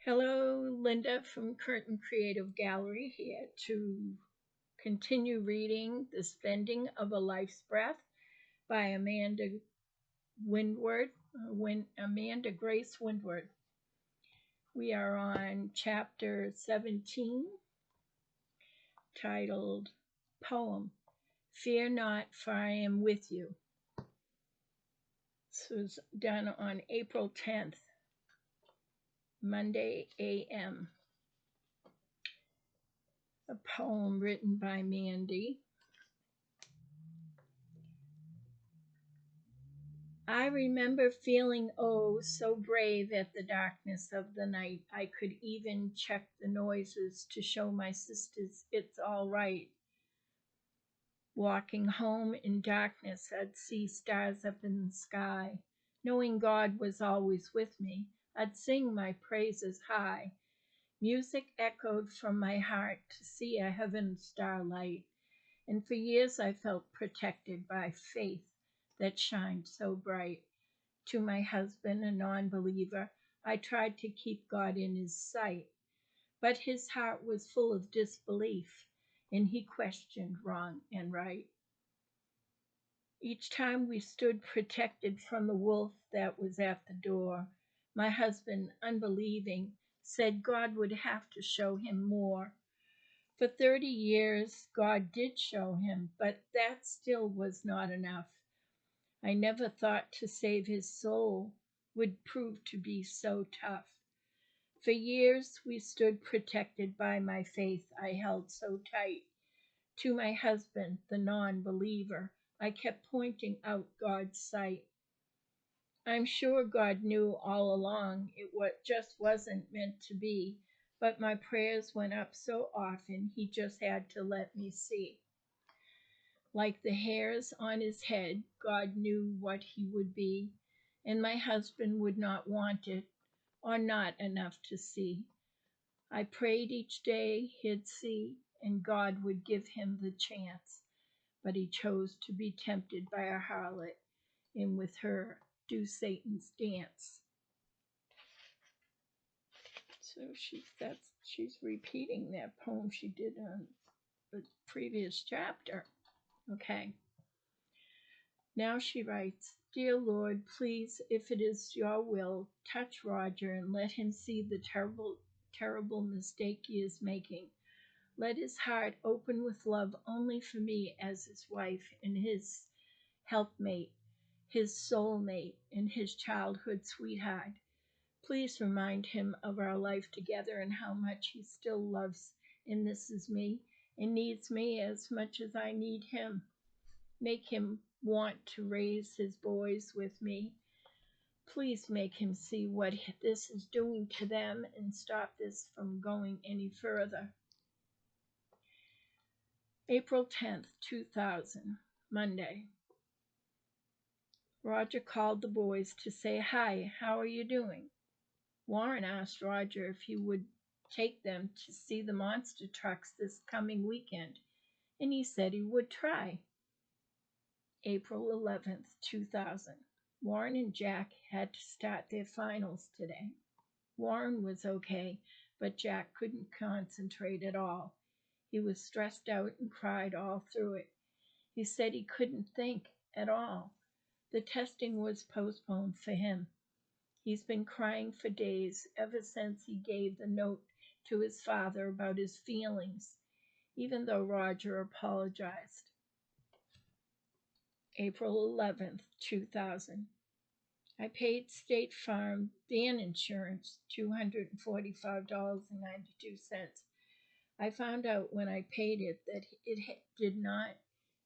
Hello, Linda from Curtin Creative Gallery here to continue reading The Spending of a Life's Breath by Amanda Windward, Amanda Grace Windward. We are on chapter 17, titled Poem, Fear Not, for I Am With You. This was done on April 10th, Monday a.m. A poem written by Mandy. I remember feeling oh so brave at the darkness of the night. I could even check the noises to show my sisters it's all right. Walking home in darkness, I'd see stars up in the sky. Knowing God was always with me, I'd sing my praises high. Music echoed from my heart to see a heaven starlight. And for years I felt protected by faith that shined so bright. To my husband, a non-believer, I tried to keep God in his sight, but his heart was full of disbelief, and he questioned wrong and right. Each time we stood protected from the wolf that was at the door, my husband, unbelieving, said God would have to show him more. For 30 years, God did show him, but that still was not enough. I never thought to save his soul would prove to be so tough. For years we stood protected by my faith I held so tight. To my husband, the non-believer, I kept pointing out God's sight. I'm sure God knew all along it just wasn't meant to be, but my prayers went up so often he just had to let me see. Like the hairs on his head, God knew what he would be, and my husband would not want it, or not enough to see. I prayed each day he'd see, and God would give him the chance, but he chose to be tempted by a harlot, and with her do Satan's dance. So she's repeating that poem she did on the previous chapter. Okay. Now she writes, Dear Lord, please, if it is your will, touch Roger and let him see the terrible mistake he is making. Let his heart open with love only for me as his wife and his helpmate, his soulmate, and his childhood sweetheart. Please remind him of our life together and how much he still loves and misses me and needs me as much as I need him. Make him want to raise his boys with me. Please make him see what this is doing to them and stop this from going any further. April 10th, 2000, Monday. Roger called the boys to say hi, how are you doing? Warren asked Roger if he would take them to see the monster trucks this coming weekend, and he said he would try. April 11th, 2000. Warren and Jack had to start their finals today. Warren was okay, but Jack couldn't concentrate at all. He was stressed out and cried all through it. He said he couldn't think at all. The testing was postponed for him. He's been crying for days, ever since he gave the note to his father about his feelings, even though Roger apologized. April 11th, 2000. I paid State Farm van insurance, $245.92. I found out when I paid it that it did not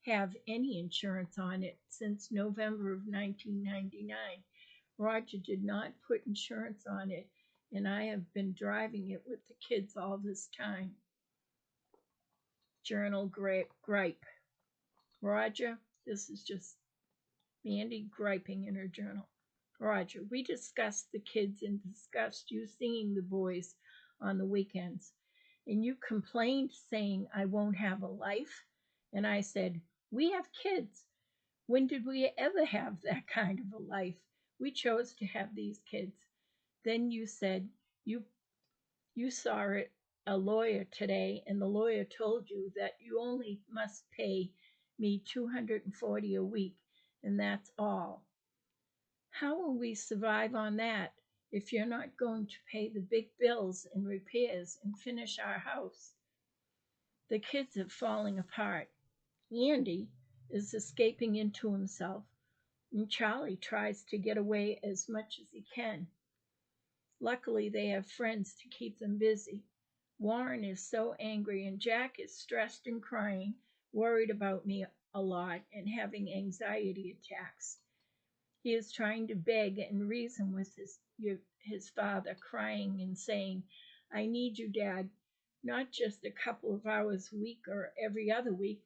have any insurance on it since November of 1999. Roger did not put insurance on it, and I have been driving it with the kids all this time. Journal gripe. Roger, this is just Mandy griping in her journal. Roger, we discussed the kids and discussed you seeing the boys on the weekends. And you complained saying I won't have a life. And I said, we have kids. When did we ever have that kind of a life? We chose to have these kids. Then you said you You saw a lawyer today, and the lawyer told you that you only must pay me $240 a week, and that's all. How will we survive on that if you're not going to pay the big bills and repairs and finish our house? The kids are falling apart. Andy is escaping into himself, and Charlie tries to get away as much as he can. Luckily, they have friends to keep them busy. Warren is so angry, and Jack is stressed and crying, worried about me a lot, and having anxiety attacks. He is trying to beg and reason with his father, crying and saying, I need you, Dad, not just a couple of hours a week or every other week,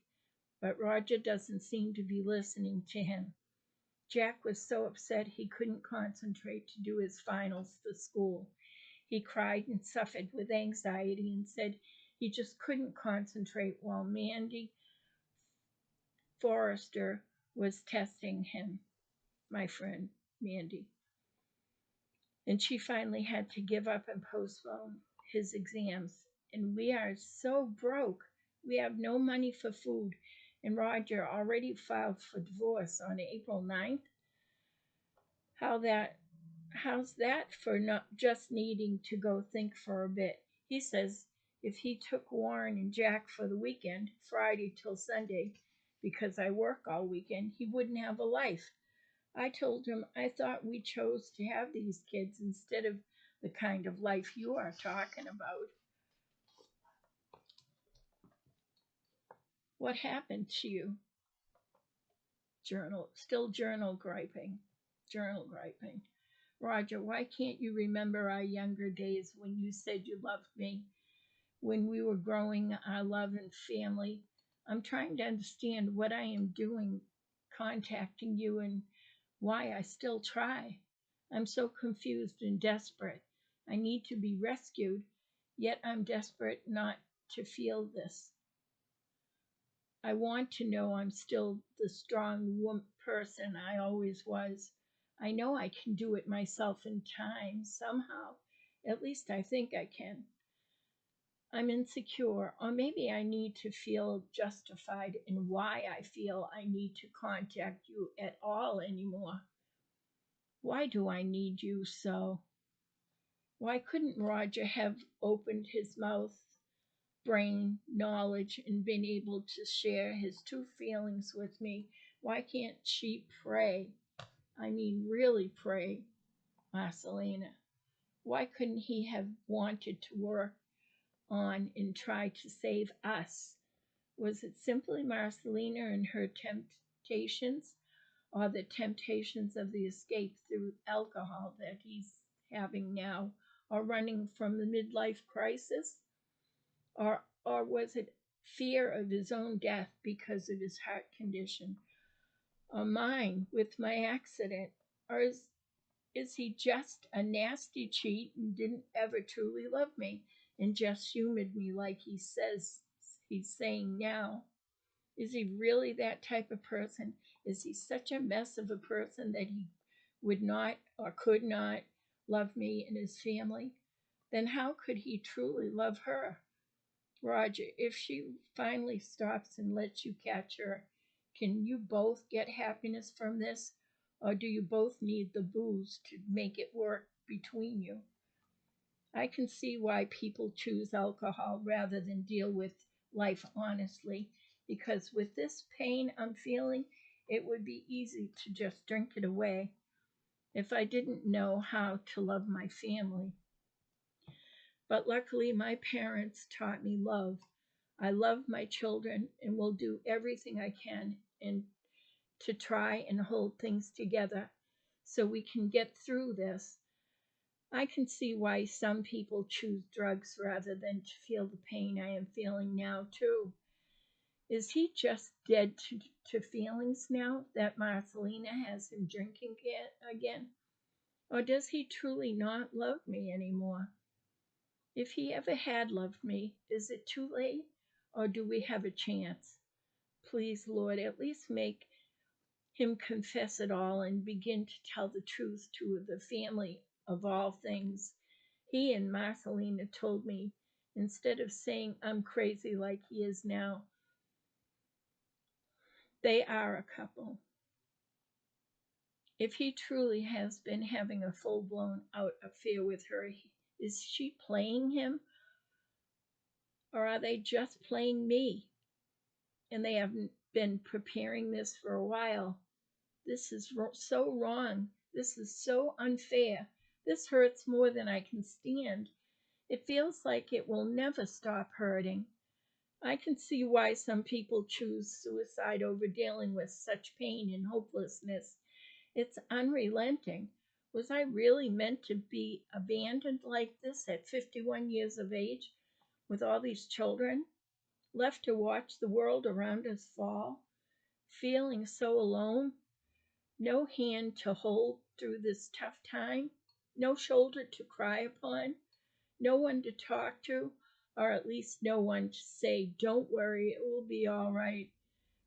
but Roger doesn't seem to be listening to him. Jack was so upset he couldn't concentrate to do his finals for school. He cried and suffered with anxiety and said he just couldn't concentrate while Mandy Forrester was testing him, my friend Mandy. And she finally had to give up and postpone his exams. And we are so broke. We have no money for food. And Roger already filed for divorce on April 9th. How's that for not just needing to go think for a bit? He says if he took Warren and Jack for the weekend, Friday till Sunday, because I work all weekend, he wouldn't have a life. I told him I thought we chose to have these kids instead of the kind of life you are talking about. What happened to you? Journal griping. Journal griping. Roger, why can't you remember our younger days when you said you loved me? When we were growing our love and family? I'm trying to understand what I am doing contacting you and why I still try. I'm so confused and desperate. I need to be rescued, yet I'm desperate not to feel this. I want to know I'm still the strong person I always was. I know I can do it myself in time, somehow. At least I think I can. I'm insecure, or maybe I need to feel justified in why I feel I need to contact you at all anymore. Why do I need you so? Why couldn't Roger have opened his mouth, brain, knowledge, and been able to share his true feelings with me? Why can't she pray? I mean, really pray, Marcelina. Why couldn't he have wanted to work on and try to save us? Was it simply Marcelina and her temptations, or the temptations of the escape through alcohol that he's having now, or running from the midlife crisis? Or was it fear of his own death because of his heart condition? Or mine with my accident? Or is he just a nasty cheat and didn't ever truly love me and just humored me like he says he's saying now? Is he really that type of person? Is he such a mess of a person that he would not or could not love me and his family? Then how could he truly love her? Roger, if she finally stops and lets you catch her, can you both get happiness from this? Or do you both need the booze to make it work between you? I can see why people choose alcohol rather than deal with life honestly, because with this pain I'm feeling, it would be easy to just drink it away if I didn't know how to love my family. But luckily, my parents taught me love. I love my children and will do everything I can and to try and hold things together so we can get through this. I can see why some people choose drugs rather than to feel the pain I am feeling now, too. Is he just dead to feelings now that Marcelina has him drinking again? Or does he truly not love me anymore? If he ever had loved me, is it too late? Or do we have a chance? Please, Lord, at least make him confess it all and begin to tell the truth to the family of all things He and Marcelina told me, instead of saying I'm crazy like he is now, they are a couple. If he truly has been having a full-blown out affair with her, is she playing him? Or are they just playing me? And they have been preparing this for a while. This is so wrong. This is so unfair. This hurts more than I can stand. It feels like it will never stop hurting. I can see why some people choose suicide over dealing with such pain and hopelessness. It's unrelenting. Was I really meant to be abandoned like this at 51 years of age, with all these children, left to watch the world around us fall, feeling so alone? No hand to hold through this tough time, no shoulder to cry upon, no one to talk to, or at least no one to say, "Don't worry, it will be all right."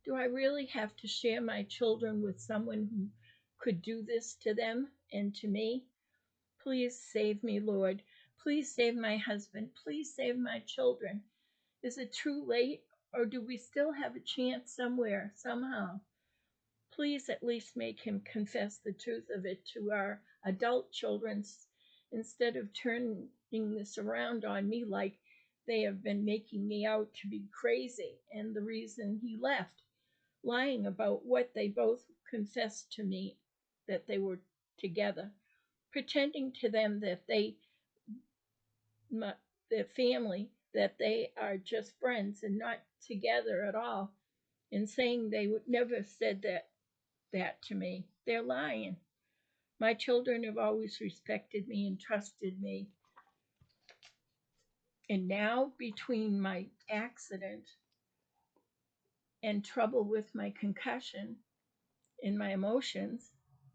Do I really have to share my children with someone who could do this to them and to me? Please save me, Lord. Please save my husband. Please save my children. Is it too late, or do we still have a chance somewhere, somehow? Please at least make him confess the truth of it to our adult children instead of turning this around on me like they have been making me out to be crazy and the reason he left, lying about what they both confessed to me, that they were together, pretending to them that their family, that they are just friends and not together at all, and saying they would never said that to me. They're lying. My children have always respected me and trusted me. And now, between my accident and trouble with my concussion and my emotions,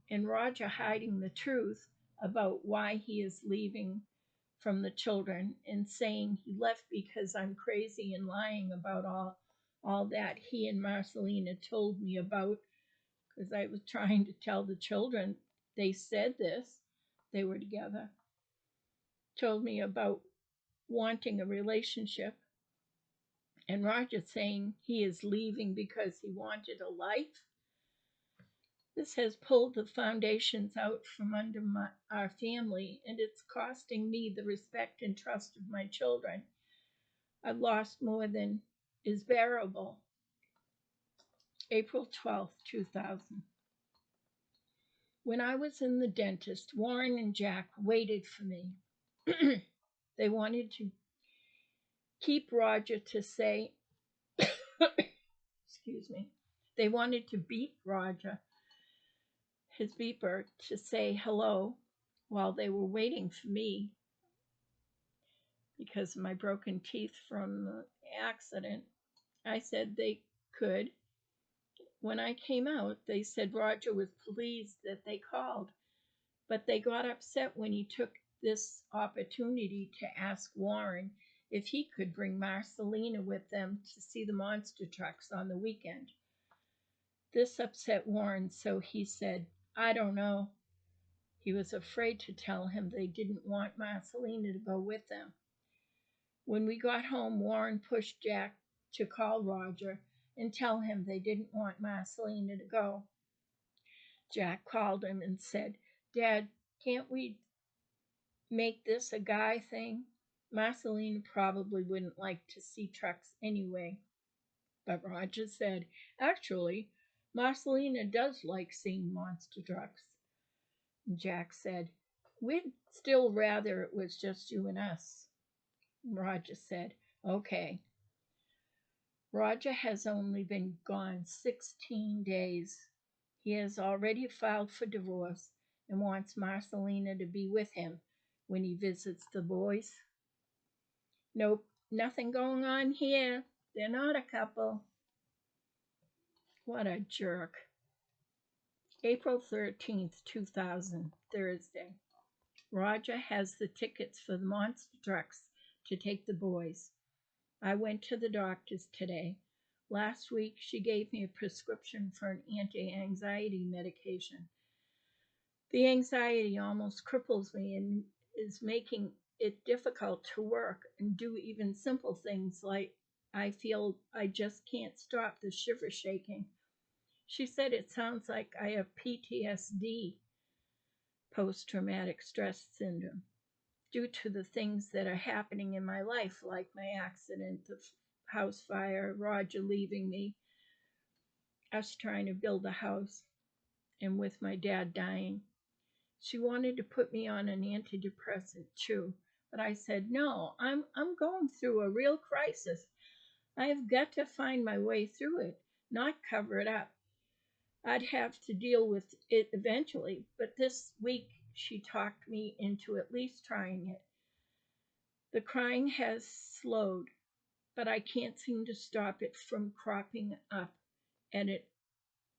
and Roger hiding the truth about why he is leaving from the children and saying he left because I'm crazy and lying about all that he and Marcelina told me about, because I was trying to tell the children they said this, they were together, told me about wanting a relationship, and Roger saying he is leaving because he wanted a life. This has pulled the foundations out from under our family, and it's costing me the respect and trust of my children. I've lost more than is bearable. April 12th, 2000. When I was in the dentist, Warren and Jack waited for me. They wanted to keep Roger to say, excuse me, they wanted to beat Roger, his beeper, to say hello while they were waiting for me because of my broken teeth from the accident. I said they could. When I came out, they said Roger was pleased that they called, but they got upset when he took this opportunity to ask Warren if he could bring Marcelina with them to see the monster trucks on the weekend. This upset Warren, so he said, "I don't know." He was afraid to tell him they didn't want Marcelina to go with them. When we got home, Warren pushed Jack to call Roger and tell him they didn't want Marcelina to go. Jack called him and said, "Dad, can't we make this a guy thing? Marcelina probably wouldn't like to see trucks anyway." But Roger said, "Actually, Marcelina does like seeing monster trucks." And Jack said, "We'd still rather it was just you and us." Roger said, "Okay." Roger has only been gone 16 days. He has already filed for divorce and wants Marcelina to be with him when he visits the boys. Nope, nothing going on here. They're not a couple. What a jerk. April 13th, 2000, Thursday. Roger has the tickets for the monster trucks to take the boys. I went to the doctor's today. Last week, she gave me a prescription for an anti-anxiety medication. The anxiety almost cripples me and is making it difficult to work and do even simple things like I feel I just can't stop the shiver shaking. She said it sounds like I have PTSD, post traumatic stress syndrome, due to the things that are happening in my life, like my accident, the house fire, Roger leaving me, us trying to build a house, and with my dad dying. She wanted to put me on an antidepressant too, but I said, no, I'm going through a real crisis. I have got to find my way through it, not cover it up. I'd have to deal with it eventually, but this week she talked me into at least trying it. The crying has slowed, but I can't seem to stop it from cropping up at an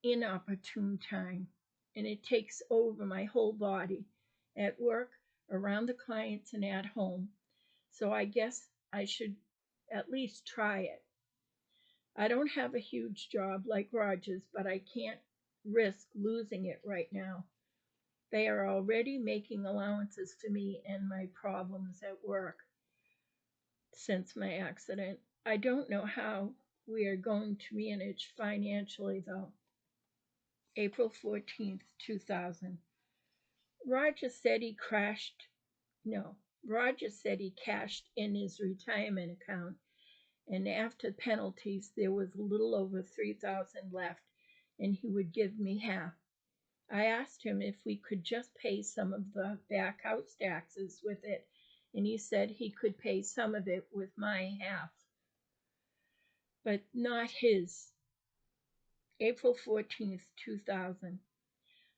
inopportune time, and it takes over my whole body, at work, around the clients, and at home. So I guess I should at least try it. I don't have a huge job like Roger's, but I can't risk losing it right now. They are already making allowances for me and my problems at work since my accident. I don't know how we are going to manage financially, though. April 14th, 2000. Roger said he crashed. No, Roger said he cashed in his retirement account, and after penalties, there was a little over 3,000 left, and he would give me half. I asked him if we could just pay some of the back house taxes with it, and he said he could pay some of it with my half, but not his. April 14th, 2000.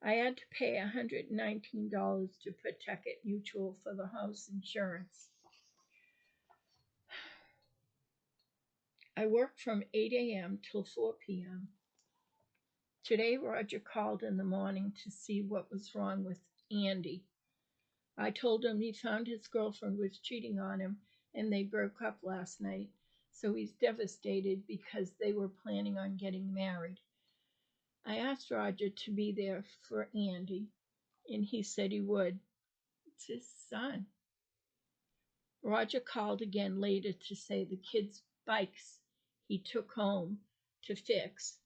I had to pay $119 to Pawtucket Mutual for the house insurance. I worked from 8 a.m. till 4 p.m. Today, Roger called in the morning to see what was wrong with Andy. I told him he found his girlfriend was cheating on him and they broke up last night, so he's devastated because they were planning on getting married. I asked Roger to be there for Andy, and he said he would. It's his son. Roger called again later to say the kids' bikes he took home to fix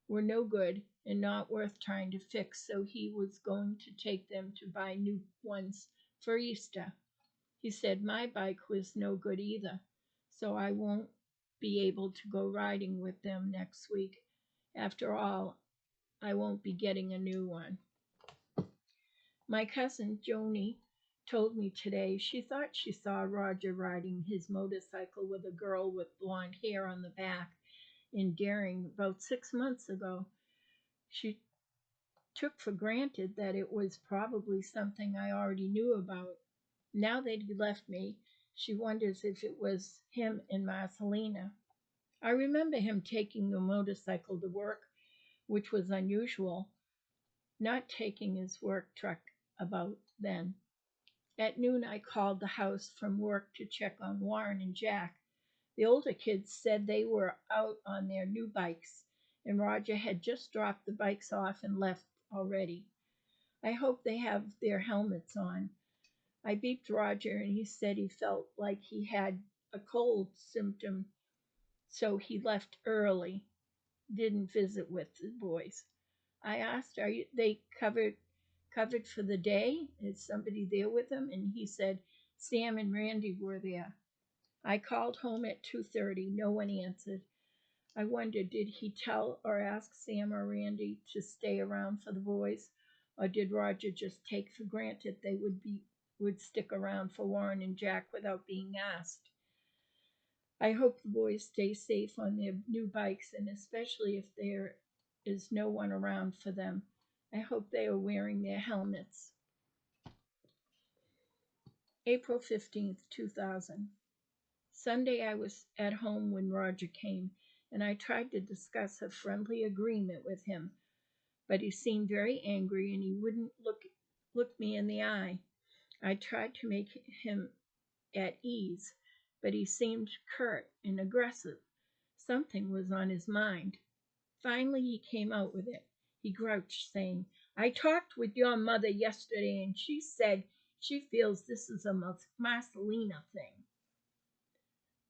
were no good and not worth trying to fix, so he was going to take them to buy new ones for Easter. He said my bike was no good either, so I won't be able to go riding with them next week. After all, I won't be getting a new one. My cousin Joni told me today she thought she saw Roger riding his motorcycle with a girl with blonde hair on the back in Daring about 6 months ago. She took for granted that it was probably something I already knew about. Now that he left me, she wonders if it was him and Marcelina. I remember him taking the motorcycle to work, which was unusual, not taking his work truck about then. At noon, I called the house from work to check on Warren and Jack. The older kids said they were out on their new bikes, and Roger had just dropped the bikes off and left already. I hope they have their helmets on. I beeped Roger, and he said he felt like he had a cold symptom, so he left early, didn't visit with the boys. I asked, are they covered for the day? Is somebody there with them? And he said Sam and Randy were there. I called home at 2:30. No one answered. I wondered, did he tell or ask Sam or Randy to stay around for the boys? Or did Roger just take for granted they would stick around for Warren and Jack without being asked? I hope the boys stay safe on their new bikes, and especially if there is no one around for them. I hope they are wearing their helmets. April 15th, 2000. Sunday I was at home when Roger came, and I tried to discuss a friendly agreement with him, but he seemed very angry and he wouldn't look me in the eye. I tried to make him at ease, but he seemed curt and aggressive. Something was on his mind. Finally, he came out with it. He grouched, saying, I talked with your mother yesterday, and she said She feels this is a Marcelina thing.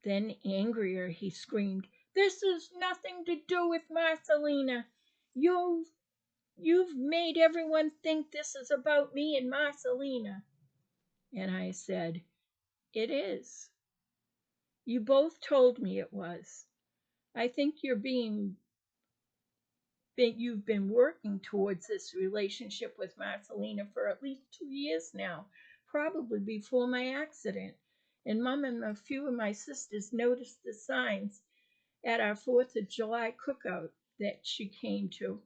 Then, angrier, he screamed, "This has nothing to do with Marcelina. You've made everyone think this is about me and Marcelina." And I said, "It is. You both told me it was. I think you've been working towards this relationship with Marcelina for at least 2 years now, probably before my accident. And Mom and a few of my sisters noticed the signs at our 4th of July cookout that she came to.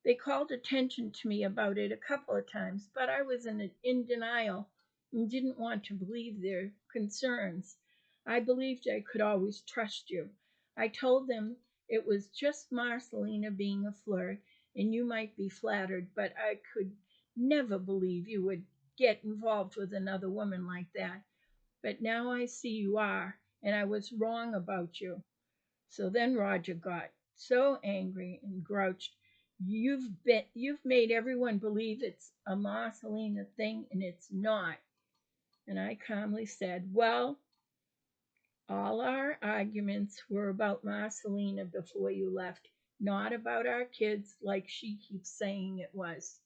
They called attention to me about it a couple of times, but I was in denial and didn't want to believe their concerns. I believed I could always trust you. I told them it was just Marcelina being a flirt, and you might be flattered, but I could never believe you would get involved with another woman like that. But now I see you are, and I was wrong about you." So then Roger got so angry and grouched. You've made everyone believe it's a Marcelina thing, and it's not." And I calmly said, "Well, all our arguments were about Marcelina before you left, not about our kids like she keeps saying it was."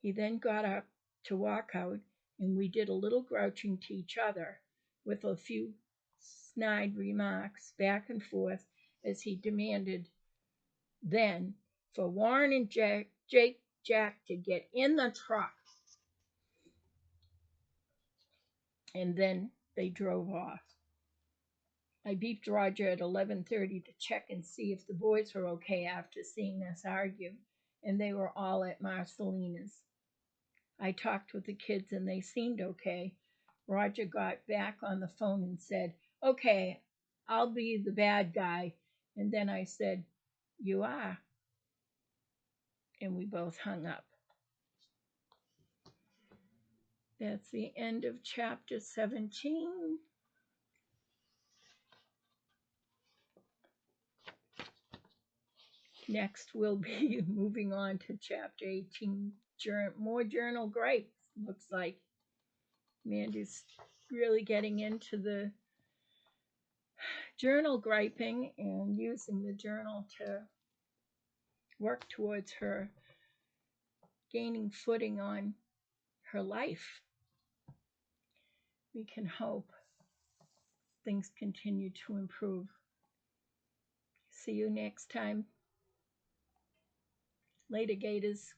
He then got up to walk out, and we did a little grouching to each other, with a few snide remarks back and forth, as he demanded then for Warren and Jack to get in the truck. And then they drove off. I beeped Roger at 11:30 to check and see if the boys were okay after seeing us argue, and they were all at Marcelina's. I talked with the kids and they seemed okay. Roger got back on the phone and said, "Okay, I'll be the bad guy." And then I said, "You are." And we both hung up. That's the end of chapter 17. Next, we'll be moving on to chapter 18. More journal gripes, looks like. Mandy's really getting into the journal griping and using the journal to work towards her gaining footing on her life. We can hope things continue to improve. See you next time. Later, Gators.